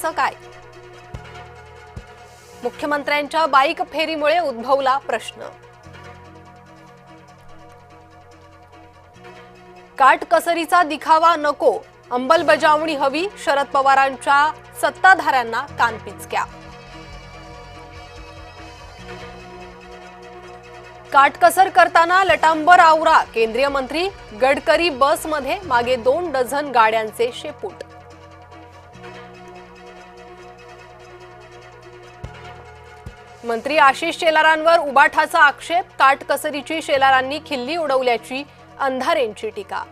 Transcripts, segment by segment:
कसं काय? मुख्यमंत्र्यांच्या बाईक फेरीमुळे उद्भवला प्रश्न। काटकसरीचा दिखावा नको, अंमलबजावणी हवी, शरद पवारांच्या सत्ताधाऱ्यांना कानपिचक्या। काटकसर करताना लटांबर आवरा, केंद्रीय मंत्री गडकरी बसमध्ये मागे 2 डझन गाड्यांचे शेपूट। मंत्री आशिष शेलारांवर उबाठाचा आक्षेप, काटकसरीची शेलारांनी खिल्ली उडवल्याची अंधारेंची टीका।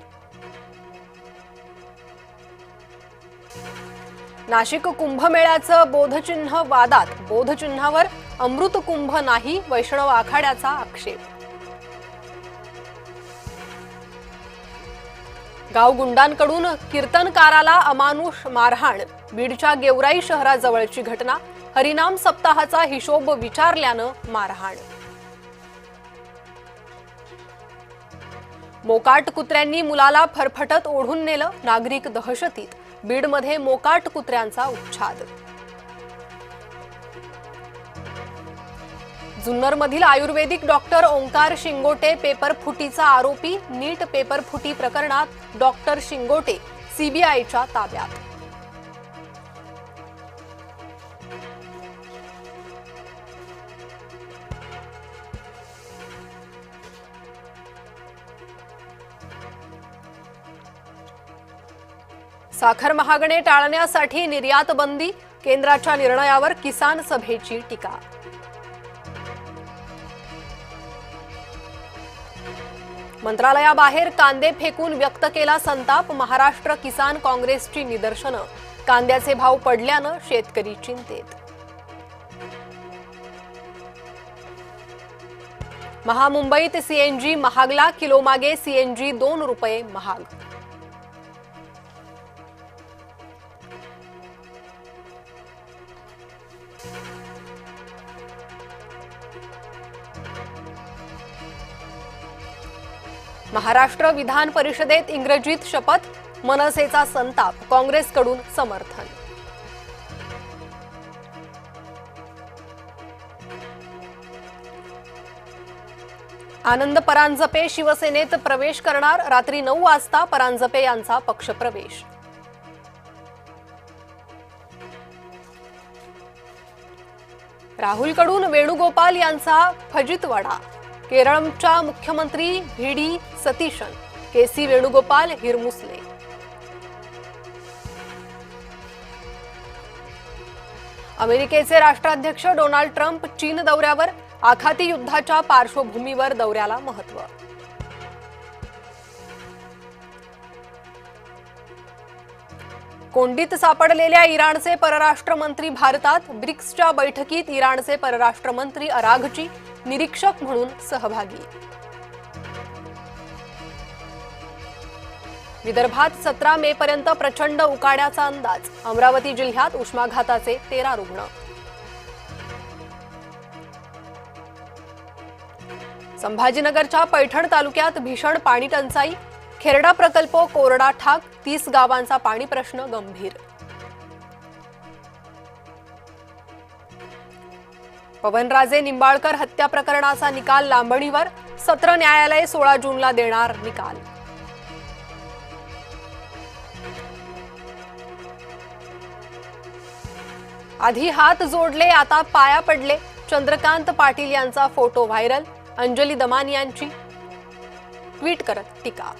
नाशिक कुंभमेळ्याचं बोधचिन्ह वादात, बोधचिन्हावर अमृत कुंभ नाही, वैष्णव आखाड्याचा आक्षेप। गावगुंडांकडून कीर्तनकाराला अमानुष मारहाण, बीडच्या गेवराई शहराजवळची घटना, हरिनाम सप्ताहाचा हिशोब विचारल्यानं मारहाण। मोकाट कुत्र्यांनी मुलाला फरफटत ओढून नेलं, नागरिक दहशतीत, बीडमध्ये मोकाट कुत्र्यांचा उच्छाद। जुन्नरमधील आयुर्वेदिक डॉक्टर ओंकार शिंगोटे पेपरफुटीचा आरोपी, नीट पेपरफुटी प्रकरणात डॉक्टर शिंगोटे सीबीआयच्या ताब्यात। साखर महागणे टाळण्यासाठी निर्यात बंदी, केंद्राच्या निर्णयावर किसान सभेची टीका। मंत्रालयाबाहेर कांदे फेकून व्यक्त केला संताप, महाराष्ट्र किसान काँग्रेसची निदर्शनं, कांद्याचे भाव पडल्यानं शेतकरी चिंतेत। महामुंबईत सीएनजी महागला, किलोमागे सीएनजी 2 रुपये महाग। महाराष्ट्र विधान परिषदेत इंग्रजीत शपथ, मनसेचा संताप, काँग्रेसकडून समर्थन। आनंद परांजपे शिवसेनेत प्रवेश करणार, रात्री 9 वाजता परांजपे यांचा पक्षप्रवेश। राहुलकडून वेणुगोपाल यांचा फजितवाडा, केरळच्या मुख्यमंत्री व्ही.डी. सतीशन, के.सी. वेणुगोपाल हिरमुसले। अमेरिकेचे राष्ट्राध्यक्ष डोनाल्ड ट्रम्प चीन दौऱ्यावर, आखाती युद्धाच्या पार्श्वभूमीवर दौऱ्याला महत्त्व। कोंडीत सापडलेल्या इराणचे परराष्ट्र मंत्री भारतात, ब्रिक्सच्या बैठकीत इराणचे परराष्ट्र मंत्री अराघची निरीक्षक म्हणून सहभागी। विदर्भात 17 मे पर्यंत प्रचंड उकाड्याचा अंदाज, अमरावती जिल्ह्यात उष्माघाताचे 13 रुग्ण। संभाजीनगरच्या पैठण तालुक्यात भीषण पाणी टंचाई, खेरडा प्रकल्प कोरडा ठाक, 30 गावांचा पाणी प्रश्न गंभीर। पवनराजे निंबाळकर हत्या प्रकरणाचा निकाल लांबणीवर, सत्र न्यायालय 16 जूनला देणार निकाल। आधी हात जोडले आता पाया पडले, चंद्रकांत पाटील यांचा फोटो व्हायरल, अंजली दमान यांची ट्विट करत टीका।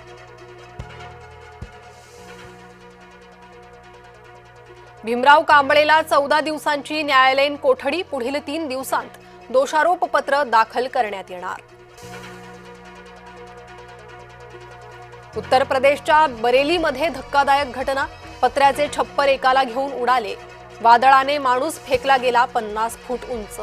भीमराव कांबळेला 14 दिवसांची न्यायालयीन कोठडी, पुढील 3 दिवसांत दोषारोप पत्र दाखल करण्यात येणार। उत्तर प्रदेशच्या बरेलीमध्ये धक्कादायक घटना, पत्र्याचे छप्पर एकाला घेऊन उडाले, वादळाने माणूस फेकला गेला 50 फूट उंच।